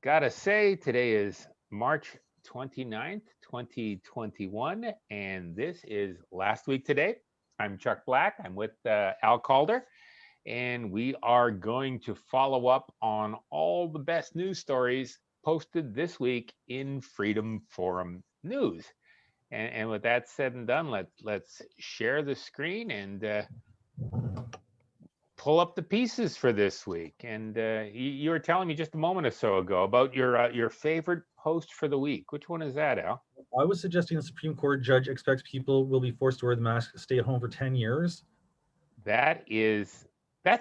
Gotta say, today is March 29th, 2021, and this is Last Week Today. I'm Chuck Black. I'm with Al Calder, and we are going to follow up on all the best news stories posted this week in Freedom Forum News. And with that said and done, let's share the screen and pull up the pieces for this week. And you were telling me just a moment or so ago about your favorite post for the week. Which one is that, Al? I was suggesting the Supreme Court judge expects people will be forced to wear the mask, stay at home for 10 years. That's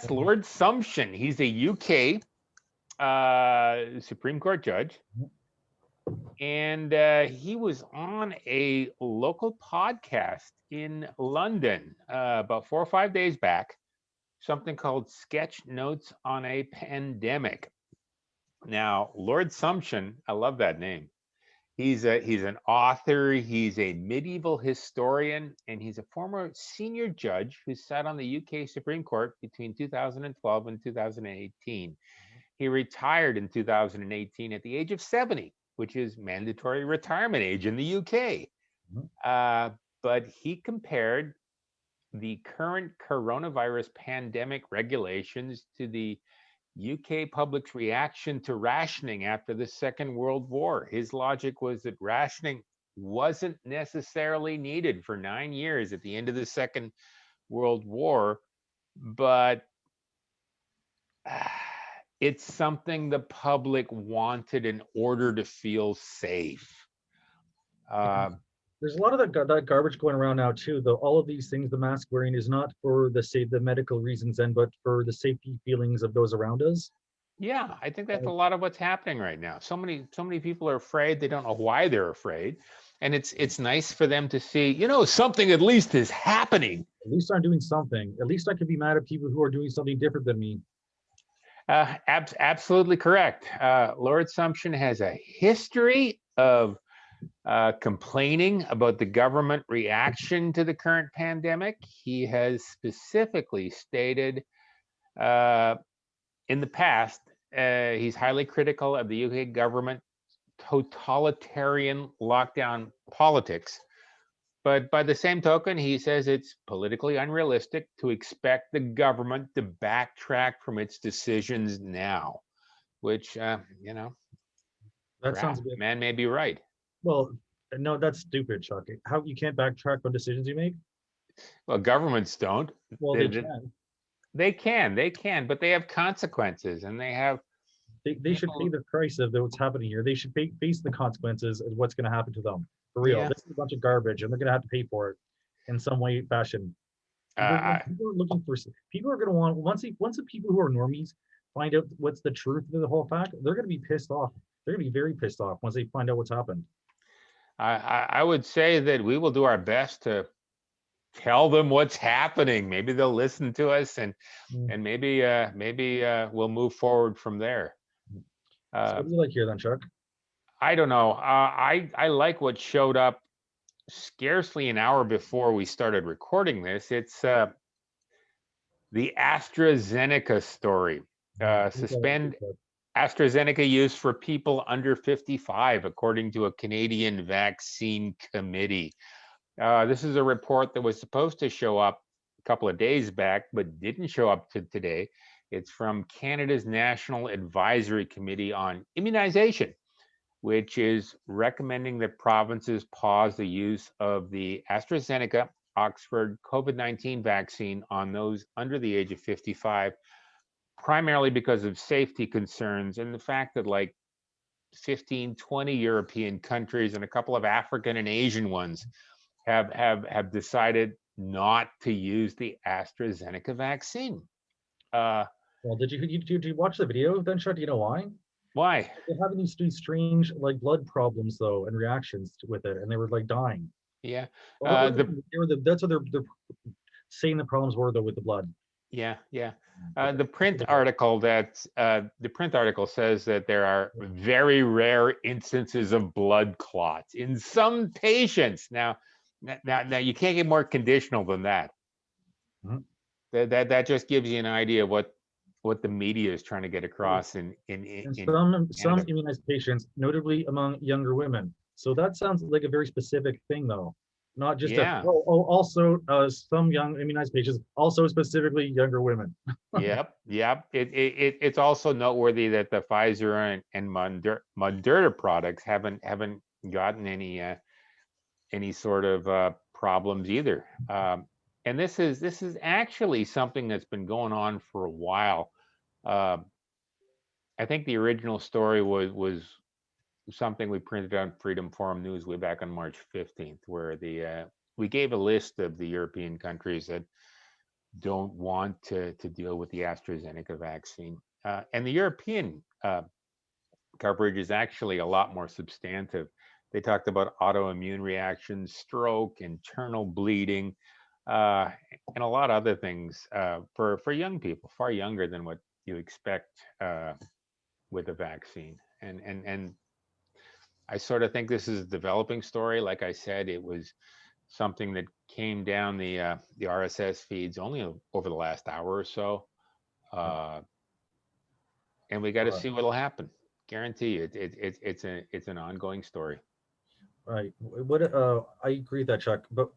Lord Sumption. He's a UK Supreme Court judge, and he was on a local podcast in London about 4 or 5 days back. Something called Sketch Notes on a Pandemic. Now, Lord Sumption, I love that name. He's an author, he's a medieval historian, and he's a former senior judge who sat on the UK Supreme Court between 2012 and 2018. He retired in 2018 at the age of 70, which is mandatory retirement age in the UK. But he compared the current coronavirus pandemic regulations to the UK public's reaction to rationing after the Second World War. His logic was that rationing wasn't necessarily needed for 9 years at the end of the Second World War, but it's something the public wanted in order to feel safe. There's a lot of that garbage going around now too. Though all of these things, the mask wearing is not for the medical reasons, but for the safety feelings of those around us. Yeah, I think that's a lot of what's happening right now. So many people are afraid. They don't know why they're afraid, and it's nice for them to see, something at least is happening. At least I'm doing something. At least I can be mad at people who are doing something different than me. Absolutely correct. Lord Sumption has a history of complaining about the government reaction to the current pandemic. He has specifically stated in the past, he's highly critical of the UK government totalitarian lockdown politics. But by the same token, he says it's politically unrealistic to expect the government to backtrack from its decisions now, which, That sounds a perhaps bit man may be right. well. No, that's stupid, Chuck. How you can't backtrack on decisions you make? Well, governments don't. Well, They, they they, can. they can, but they have consequences, and they have They should pay people. the price of what's happening here. They should face the consequences of what's going to happen to them. For real, Yeah. this is a bunch of garbage, and they're going to have to pay for it in some way, fashion. Uh, People are looking for. People are going to want once the people who are normies find out what's the truth of the whole fact. They're going to be pissed off. They're going to be very pissed off once they find out what's happened. I would say that we will do our best to tell them what's happening. Maybe they'll listen to us, and Mm. and maybe we'll move forward from there. So, Uh, what do you like here, then, Chuck? I don't know. I like what showed up scarcely an hour before we started recording this. It's the AstraZeneca story. Suspend AstraZeneca use for people under 55, according to a Canadian vaccine committee. This is a report that was supposed to show up a couple of days back, but didn't show up to today. It's from Canada's National Advisory Committee on Immunization, which is recommending that provinces pause the use of the AstraZeneca Oxford COVID-19 vaccine on those under the age of 55, primarily because of safety concerns and the fact that like 15, 20 European countries and a couple of African and Asian ones have decided not to use the AstraZeneca vaccine. Uh, Well, did you watch the video then, Chuck? Do you know why? why? They're having these strange like blood problems though and reactions with it, and they were like dying. Yeah. The That's what they're saying the problems were though with the blood. Yeah, yeah. But The print article says that there are very rare instances of blood clots in some patients. Now, you can't get more conditional than that. Mhm. That just gives you an idea of what what the media is trying to get across And in some Canada. immunized patients, notably among younger women. So that sounds like a very specific thing, though, not just a Yeah. also some young immunized patients, also specifically younger women. Yep. Yep. It's also noteworthy that the Pfizer and Moderna products haven't gotten any sort of problems either. And this is actually something that's been going on for a while. Uh, I think the original story was something we printed on Freedom Forum News way back on March 15th, where we gave a list of the European countries that don't want to deal with the AstraZeneca vaccine. And the European coverage is actually a lot more substantive. They talked about autoimmune reactions, stroke, internal bleeding, uh, and a lot of other things for young people, far younger than what you expect with a vaccine. And I sort of think this is a developing story. Like I said, it was something that came down the RSS feeds only over the last hour or so, uh, and we got to Right. see what'll happen. Guarantee you, it's an ongoing story. Right. What I agree with that, Chuck. But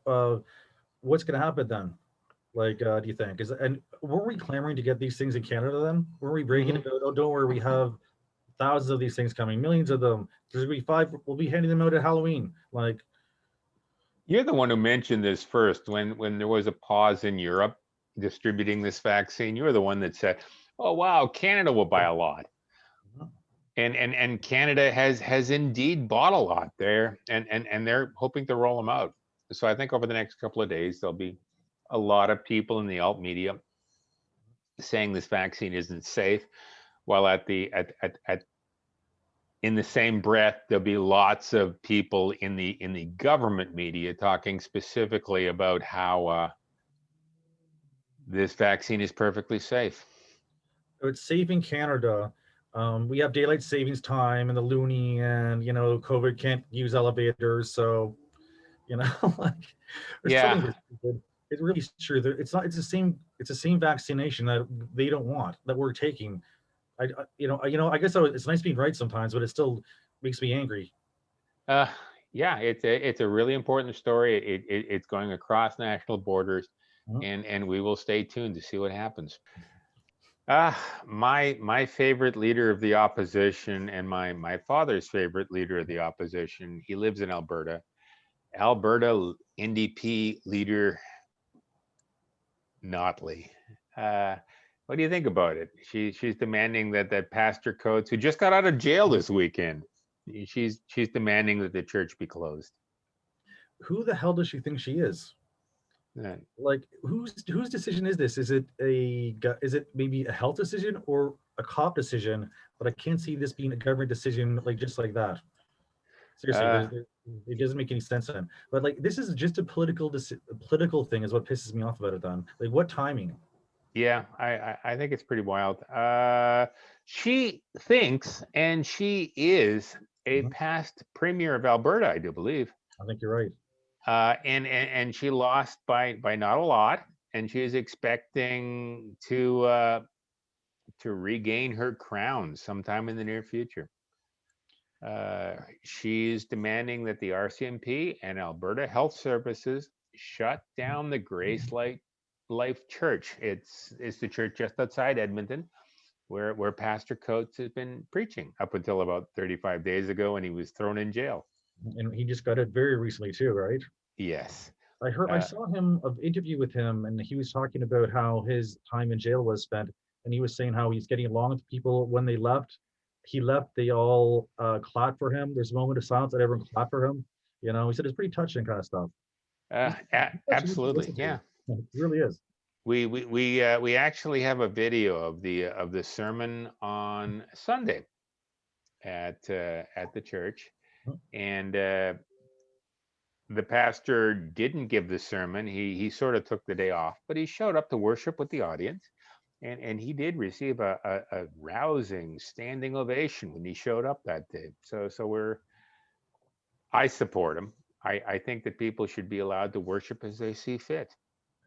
what's going to happen then? Like, do you think? Is and were we clamoring to get these things in Canada then? Were we breaking Hmm. about? Oh, don't worry, we have thousands of these things coming, millions of them. There's gonna be five. We'll be handing them out at Halloween. Like, You're the one who mentioned this first when there was a pause in Europe distributing this vaccine. You were the one that said, "Oh wow, Canada will buy a lot." And Canada has indeed bought a lot there, and they're hoping to roll them out. So I think over the next couple of days there'll be a lot of people in the alt media saying this vaccine isn't safe, while at in the same breath there'll be lots of people in the government media talking specifically about how this vaccine is perfectly safe. it's safe in Canada. We have daylight savings time and the loony, and COVID can't use elevators, so like there's something Yeah, that's stupid. It's really true. It's not. It's the same. It's the same vaccination that they don't want that we're taking. I guess it's nice being right sometimes, but it still makes me angry. uh, yeah, it's a really important story. It's going across national borders, Mhm. and we will stay tuned to see what happens. My favorite leader of the opposition, and my father's favorite leader of the opposition. He lives in Alberta. Alberta NDP leader Notley. Uh, what do you think about it? She's demanding that Pastor Coates, who just got out of jail this weekend, she's demanding that the church be closed. Who the hell does she think she is? Uh, Like, whose decision is this? Is it maybe a health decision or a cop decision? But I can't see this being a government decision like just like that. Seriously, uh, it doesn't make any sense then. But like, this is just a political thing is what pisses me off about it. Then, like, what timing? yeah, I think it's pretty wild. She thinks, and she is a Mhm. past premier of Alberta, I do believe. I think you're right. And she lost by not a lot, and she is expecting to regain her crown sometime in the near future. She's demanding that the RCMP and Alberta Health Services shut down the Grace Life Church. It's the church just outside Edmonton, where Pastor Coates has been preaching up until about 35 days ago, when he was thrown in jail. And he just got it very recently too, right? Yes. I Uh, saw him of interview with him, and he was talking about how his time in jail was spent, and he was saying how he's getting along with people. When they left, he left, they all clapped for him. There's a moment of silence that everyone clapped for him. He said it's pretty touching kind of stuff. He's touching to absolutely, listen to. yeah. It really is. We actually have a video of the sermon on Sunday at the church, and the pastor didn't give the sermon. He sort of took the day off, but he showed up to worship with the audience, and he did receive a rousing standing ovation when he showed up that day. So I support him. I think that people should be allowed to worship as they see fit.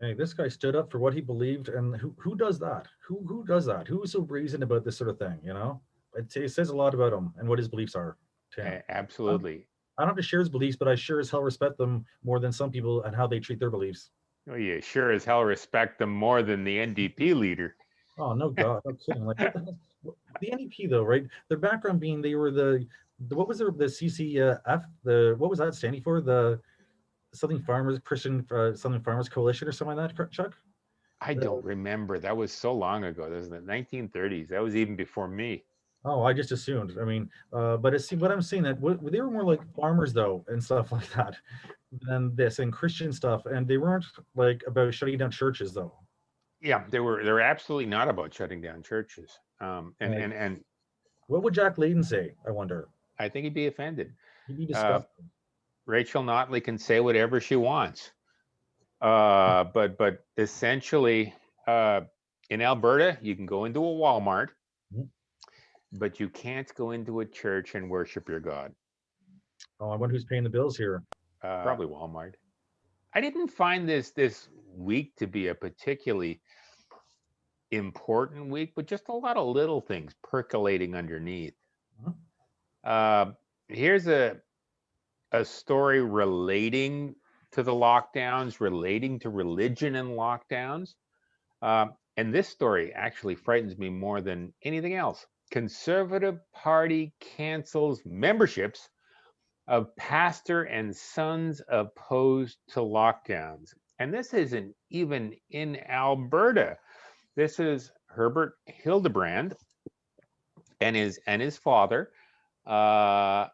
Hey, this guy stood up for what he believed, and who does that? Who does that? Who is so brazen about this sort of thing? You know, it says a lot about him and what his beliefs are. To him, Um, Absolutely. I don't have to share his beliefs, but I sure as hell respect them more than some people and how they treat their beliefs. Well, you sure as hell respect them more than the NDP leader. Oh no, God, no kidding. Like what the hell? The NEP though, right? Their background being they were the what was the CCF, the what was that standing for? The Southern Farmers Christian Southern Farmers Coalition or something like that, Chuck? I Uh, don't remember. That was so long ago. That was in the 1930s. That was even before me. oh, I just assumed. I mean, but it's what I'm saying that they were more like farmers though and stuff like that than this and Christian stuff, and they weren't like about shutting down churches though. Yeah, they were absolutely not about shutting down churches. Like, And what would Jack Layton say? I wonder. I think he'd be offended. He'd be Uh, disgusted. Rachel Notley can say whatever she wants. But essentially, uh, in Alberta, you can go into a Walmart, Mhm. but you can't go into a church and worship your God. Oh, I wonder who's paying the bills here. Probably Walmart. I didn't find this week to be a particularly important week, but just a lot of little things percolating underneath. Huh? Uh, Here's a story relating to the lockdowns, relating to religion and lockdowns. And this story actually frightens me more than anything else. Conservative Party cancels memberships of pastor and sons opposed to lockdowns. And this isn't even in Alberta. This is Herbert Hildebrand and his father uh,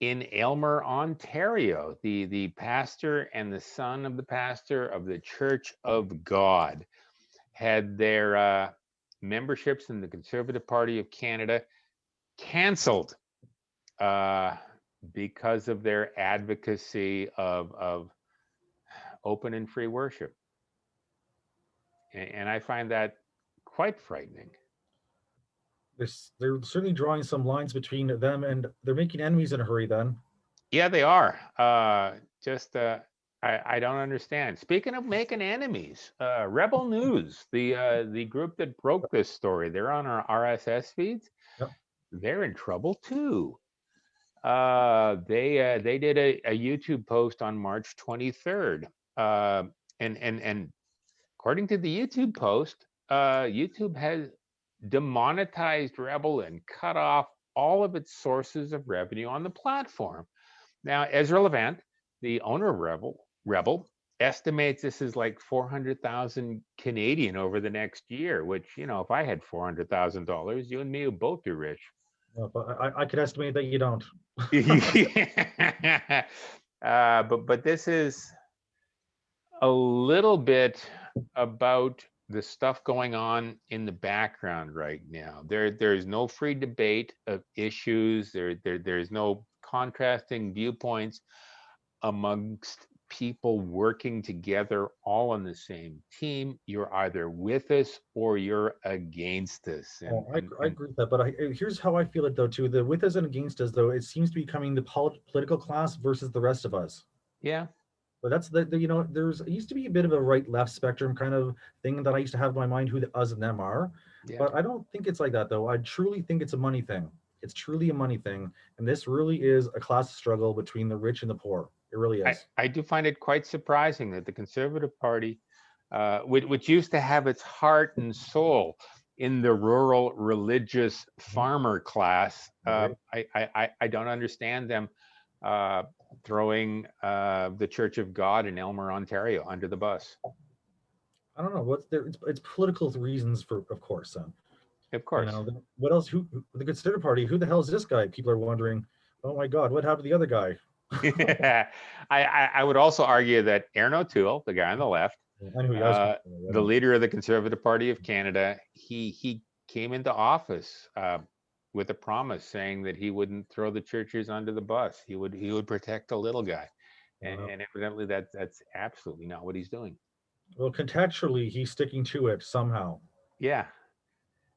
in Aylmer, Ontario. The pastor and the son of the pastor of the Church of God had their memberships in the Conservative Party of Canada canceled uh, because of their advocacy of open and free worship. And I find that quite frightening. They're certainly drawing some lines between them, and they're making enemies in a hurry. Then Yeah, they are. Just I don't understand. Speaking of making enemies, Rebel News, the group that broke this story, they're on our RSS feeds. yep. They're in trouble too. They did a YouTube post on March 23rd, and according to the YouTube post, YouTube has demonetized Rebel and cut off all of its sources of revenue on the platform. Now, Ezra Levant, the owner of Rebel, estimates this is like 400,000 Canadian over the next year. Which, if I had $400,000, you and me would both be rich. But I could estimate that you don't. But this is a little bit about the stuff going on in the background right now. There's no free debate of issues. There's no contrasting viewpoints amongst people working together all on the same team. You're either with us or you're against us. Oh, And I, and I and agree with that, but here's how I feel it though too. The with us and against us though, it seems to be becoming the political class versus the rest of us. yeah, But that's there's it used to be a bit of a right left spectrum kind of thing that I used to have in my mind who the us and them are. yeah. But I don't think it's like that though. I truly think it's a money thing. It's truly a money thing, and this really is a class struggle between the rich and the poor. It really I, is. I do find it quite surprising that the Conservative Party, which used to have its heart and soul in the rural religious Mhm. farmer class, Right? I don't understand them uh, throwing the Church of God in Aylmer, Ontario under the bus. I don't know what's there. It's political reasons for, of course. Of You course. know, what else? The Conservative Party? Who the hell is this guy? People are wondering. Oh my God, what happened to the other guy? I would also argue that Aaron O'Toole, the guy on the left, I knew who I was going uh, to say the already. leader of the Conservative Party of Canada, he came into office with a promise saying that he wouldn't throw the churches under the bus. He would protect the little guy, Uh, and evidently that's absolutely not what he's doing. well, contextually, he's sticking to it somehow. Yeah.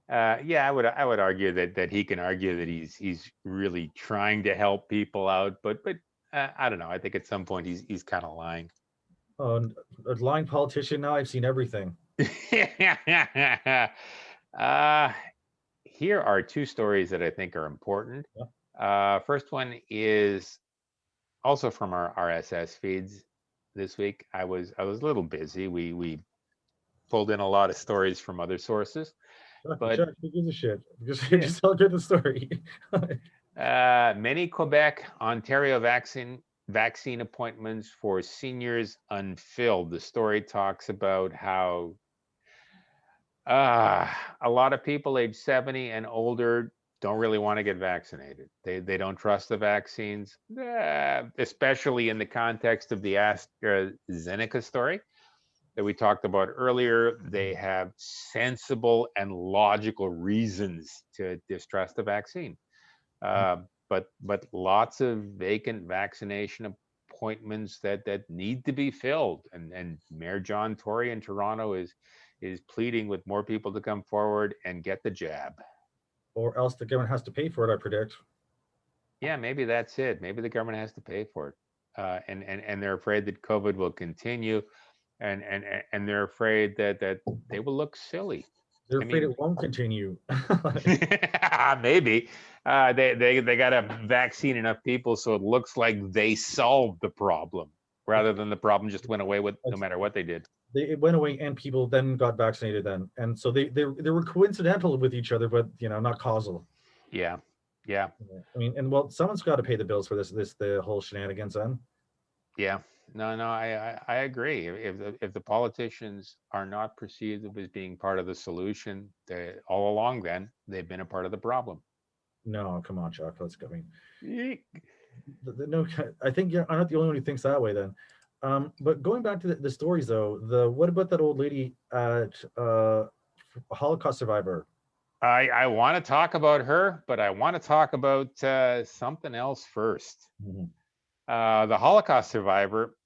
Yeah, I would argue that he can argue that he's really trying to help people out, but I don't know. I think at some point he's kind of lying. A lying politician now, I've seen everything. uh, Here are two stories that I think are important. Yeah. First one is also from our RSS feeds this week. I was a little busy. We pulled in a lot of stories from other sources, but Chuck, who gives a shit? Just tell good the story. many Quebec, Ontario vaccine appointments for seniors unfilled. The story talks about how a lot of people age 70 and older don't really want to get vaccinated. They don't trust the vaccines, especially in the context of the AstraZeneca story that we talked about earlier. They have sensible and logical reasons to distrust the vaccine. Uh, but lots of vacant vaccination appointments that need to be filled, and Mayor John Tory in Toronto is pleading with more people to come forward and get the jab. Or else the government has to pay for it, I predict. Yeah, maybe that's it. Maybe the government has to pay for it, and they're afraid that COVID will continue, and they're afraid that they will look silly. They're I afraid mean, it won't continue. maybe they got to vaccine enough people so it looks like they solved the problem rather than the problem just went away with no matter what they did. It went away and people then got vaccinated then. And so they were coincidental with each other, but not causal. Yeah, yeah, I mean, and well, someone's got to pay the bills for the whole shenanigans then. yeah. No, I agree. If the politicians are not perceived as being part of the solution, they all along then they've been a part of the problem. No, come on, Chuck. Let's go. I mean, Yeek. no, I think I'm not the only one who thinks that way then. But going back to the stories though, what about that old lady at a Holocaust survivor? I want to talk about her, but I want to talk about something else first. Mhm. The Holocaust survivor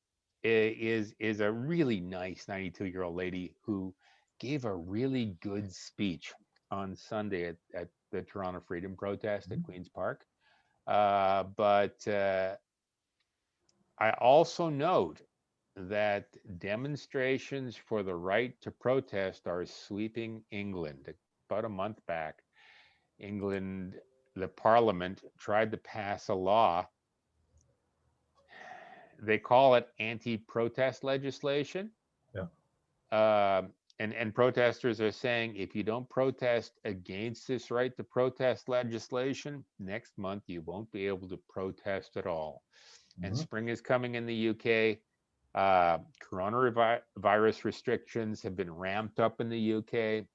is a really nice 92-year-old lady who gave a really good speech on Sunday at the Toronto Freedom Protest at Mhm. Queen's Park. But I also note that demonstrations for the right to protest are sweeping England. About a month back, England, the parliament tried to pass a law. They call it anti-protest legislation. Yeah. And protesters are saying if you don't protest against this right to protest legislation, next month you won't be able to protest at all. And Mhm. spring is coming in the UK. Coronavirus restrictions have been ramped up in the UK,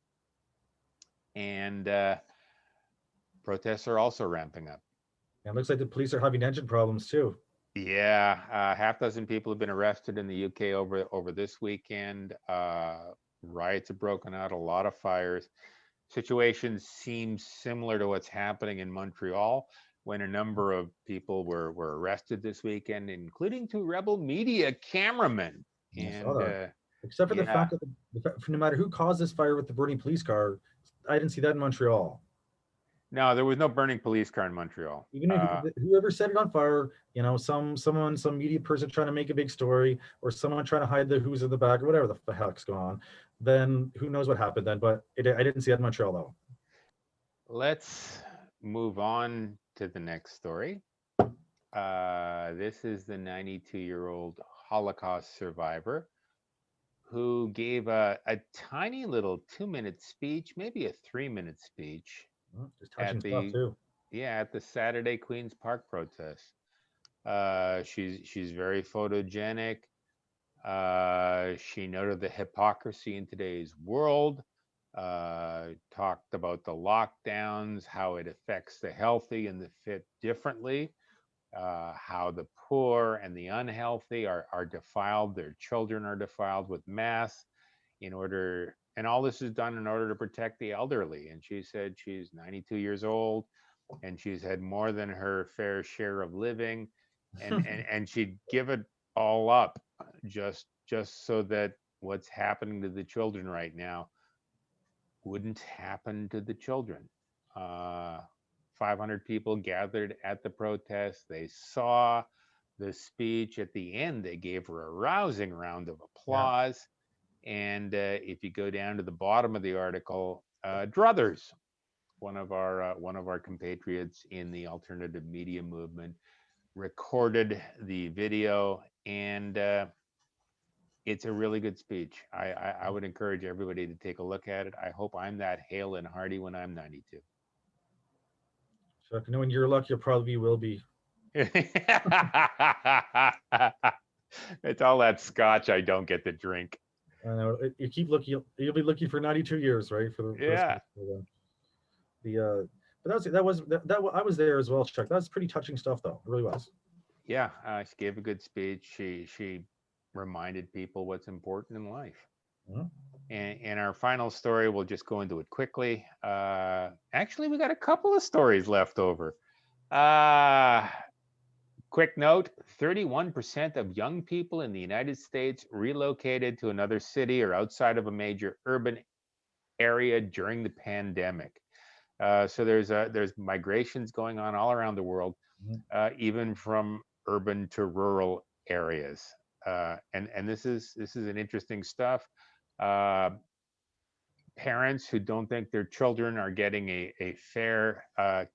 and protests are also ramping up. And it looks like the police are having engine problems too. Yeah, half dozen people have been arrested in the UK over this weekend. Riots have broken out, a lot of fires. Situation seems similar to what's happening in Montreal, when a number of people were arrested this weekend, including two rebel media cameramen. I saw And that. Except for the yeah, fact that no matter who caused this fire with the burning police car, I didn't see that in Montreal. no, there was no burning police car in Montreal. Even if whoever set it on fire, some media person trying to make a big story, or someone trying to hide the who's in the back, or whatever the heck's going on, then who knows what happened then? But I didn't see that in Montreal though. Let's move on to the next story. This is the 92-year-old Holocaust survivor who gave a tiny little 2-minute speech, maybe a 3-minute speech Just touching at stuff the too. at the Saturday Queen's Park protest. She's very photogenic. She noted the hypocrisy in today's world. Talked about the lockdowns, how it affects the healthy and the fit differently. How the poor and the unhealthy are defiled, their children are defiled with masks and all this is done in order to protect the elderly. And she said she's 92 years old and she's had more than her fair share of living, and she'd give it all up just so that what's happening to the children right now wouldn't happen to the children. Uh, 500 people gathered at the protest. They saw the speech at the end, they gave her a rousing round of Yeah. applause. And if you go down to the bottom of the article, Druthers, one of our compatriots in the alternative media movement, recorded the video, and it's a really good speech. I would encourage everybody to take a look at it. I hope I'm that hale and hearty when I'm 92. So if knowing your luck, you'll probably will be. It's all that scotch I don't get to drink. I know you keep looking. You'll be looking for 92 years, right? For the rest of Yeah. the. But I was there as well, Chuck. That was pretty touching stuff, though. It really was. Yeah, she gave a good speech. She reminded people what's important in life. Mhm. And our final story, we'll just go into it quickly. Actually, we got a couple of stories left over. Quick note, 31% of young people in the United States relocated to another city or outside of a major urban area during the pandemic. So there's migrations going on all around the world, Mhm. even from urban to rural areas. And this is an interesting stuff. Parents who don't think their children are getting a fair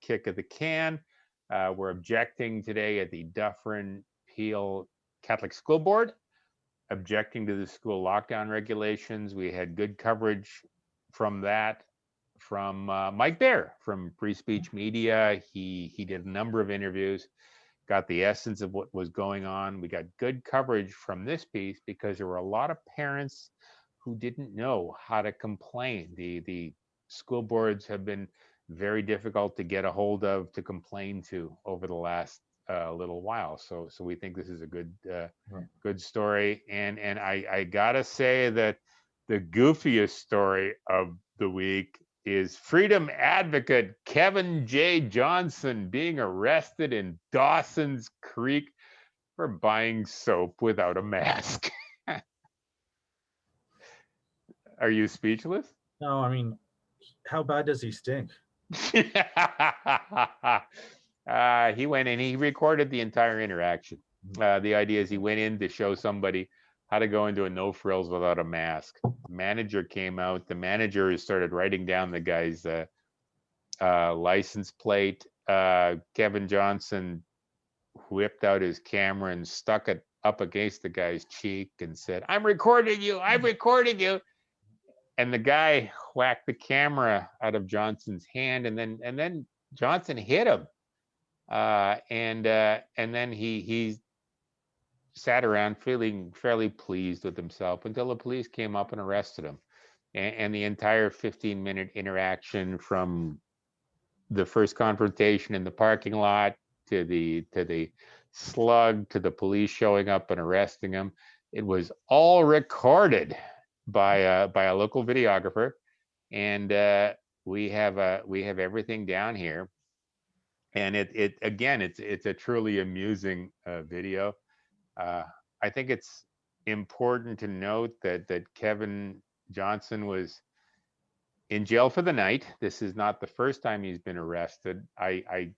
kick of the can. We're objecting today at the Dufferin Peel Catholic School Board, objecting to the school lockdown regulations. We had good coverage from that from Mike Baer from Free Speech Media. He did a number of interviews, got the essence of what was going on. We got good coverage from this piece because there were a lot of parents who didn't know how to complain. The school boards have been very difficult to get a hold of, to complain to over the last little while. So we think this is a good story. And I gotta say that the goofiest story of the week is freedom advocate Kevin J. Johnson being arrested in Dawson's Creek for buying soap without a mask. Are you speechless? No, I mean, how bad does he stink? He went in, he recorded the entire interaction. The idea is he went in to show somebody how to go into a no frills without a mask. The manager came out. The manager started writing down the guy's license plate. Kevin Johnson whipped out his camera and stuck it up against the guy's cheek and said, "I'm recording you. I'm recording you." And the guy whacked the camera out of Johnson's hand, and then Johnson hit him, and then he sat around feeling fairly pleased with himself until the police came up and arrested him, and the entire 15-minute interaction from the first confrontation in the parking lot to the slug to the police showing up and arresting him, it was all recorded by a local videographer, and we have everything down here, and it again it's a truly amusing video. I think it's important to note that Kevin Johnson was in jail for the night. This is not the first time he's been arrested. I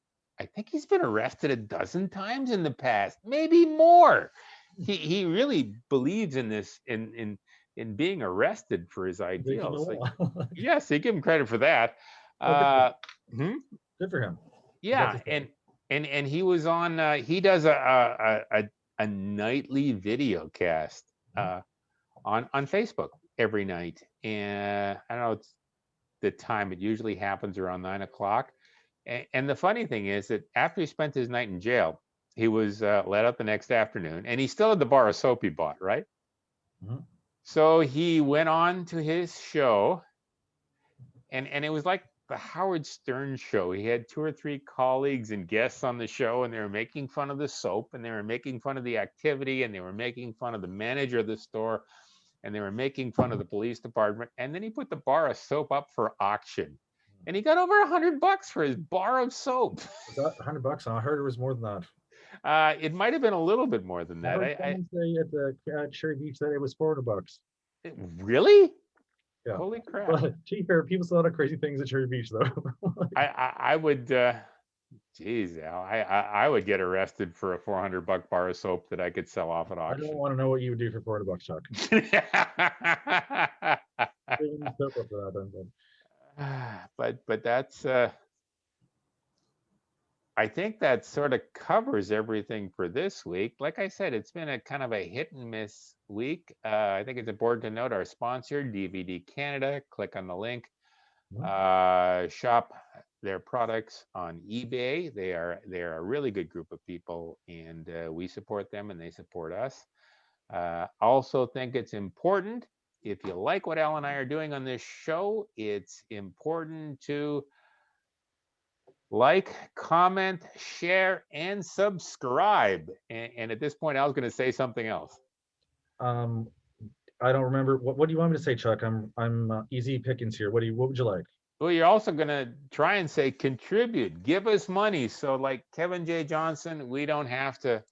think he's been arrested a dozen times in the past, maybe more. He really believes in this in being arrested for his Breaking the ideals. Like, law. yes, they give him credit for that. Well, Hmm? good for him. That's Yeah, his thing. and he was on. He does a nightly video cast on Facebook every night, and I don't know, it's the time. It usually happens around 9 o'clock. And the funny thing is that after he spent his night in jail, he was let out the next afternoon, and he still had the bar of soap he bought, right? Mhm. So he went on to his show, and it was like the Howard Stern show. He had 2 or 3 colleagues and guests on the show, and they were making fun of the soap, and they were making fun of the activity, and they were making fun of the manager of the store, and they were making fun of the police department. And then he put the bar of soap up for auction, and he got over $100 for his bar of soap. Was that $100? I heard it was more than that. It might have been a little bit more than I that. heard someone say at the Cherry Beach that it was $400. Really? Yeah. Holy crap! But gee, people say a lot of crazy things at Cherry Beach, though. I would Geez, Al, I would get arrested for a $400 bar of soap that I could sell off at I don't auction. want to know what you would do for $400, Chuck. Even soap up for that, But that's I think that sort of covers everything for this week. Like I said, it's been a kind of a hit and miss week. I think it's important to note our sponsor, DVD Canada. Click on the link. Shop their products on eBay. They are a really good group of people, and we support them, and they support us. Also think it's important, if you like what Al and I are doing on this show, it's important to like, comment, share, and subscribe. And at this point, Al's going to say something else. Um, I don't remember. What do you want me to say, Chuck? I'm easy pickings here. What would you like? Well, you're also going to try and say contribute, give us money. So, like Kevin J. Johnson, we don't have to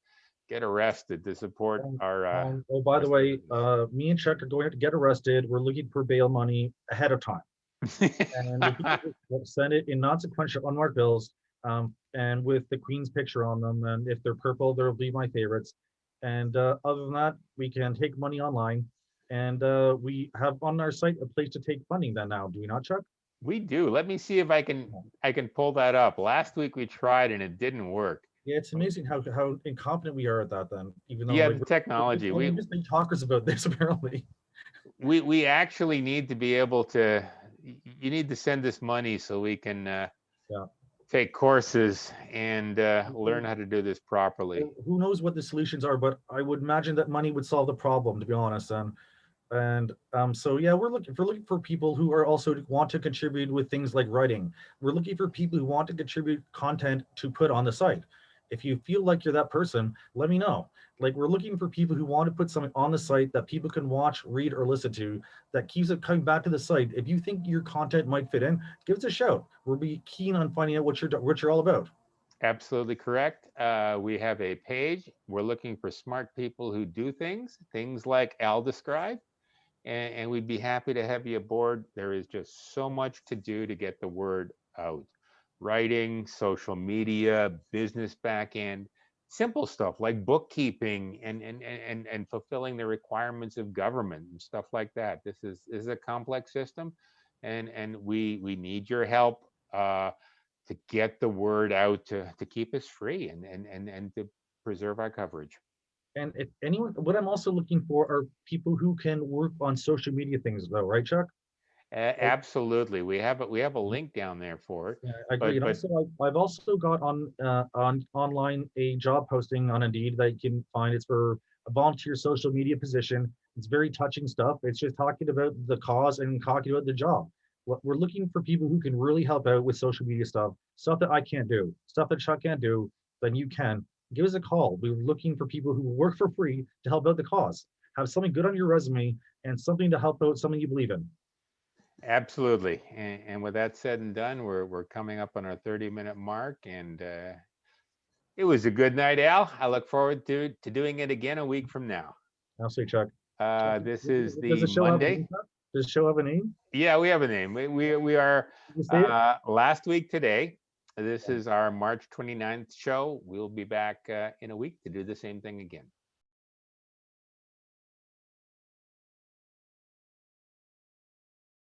get arrested to support our. Oh, by the way, business. me and Chuck are going to get arrested. We're looking for bail money ahead of time, and if you could just send it in non-sequential unmarked bills, and with the Queen's picture on them, and if they're purple, they'll be my favorites. And other than that, we can take money online, and we have on our site a place to take funding. Then now, do we not, Chuck? We do. Let me see if I can pull that up. Last week we tried and it didn't work. Yeah, it's amazing how incompetent we are at that. Then, even though Yeah, like the technology. we're just big talkers about this, apparently. We actually need to be able to. You need to send us money so we can Yeah. take courses and learn how to do this properly. Who knows what the solutions are, but I would imagine that money would solve the problem, to be honest. And so yeah, we're looking for people who are also want to contribute with things like writing. We're looking for people who want to contribute content to put on the site. If you feel like you're that person, let me know. Like, we're looking for people who want to put something on the site that people can watch, read, or listen to, that keeps it coming back to the site. If you think your content might fit in, give us a shout. We'll be keen on finding out what you're all about. Absolutely correct. We have a page. We're looking for smart people who do things like Al described, and we'd be happy to have you aboard. There is just so much to do to get the word out. Writing, social media, business back end, simple stuff like bookkeeping and fulfilling the requirements of government and stuff like that. This is a complex system, and we need your help to get the word out to keep us free and to preserve our coverage. And if anyone, what I'm also looking for are people who can work on social media things, though, right, Chuck? Like, Absolutely, we have a link down there for it, yeah, I agree. but And but also, I've also got on online a job posting on Indeed that you can find. It's for a volunteer social media position. It's very touching stuff. It's just talking about the cause and talking about the job. What we're looking for people who can really help out with social media stuff that I can't do, stuff that Chuck can't do, then you can. Give us a call. We're looking for people who work for free to help out the cause. Have something good on your resume and something to help out something you believe in. absolutely. And with that said and done, we're coming up on our 30-minute mark, and it was a good night, Al. I look forward to doing it again a week from now. I'll say, Chuck. This is Does the the show have a name? Monday. Chuck? Does the show have a name? Yeah, we have a name. We are You say it? last week today. This is our March 29th show. We'll be back in a week to do the same thing again.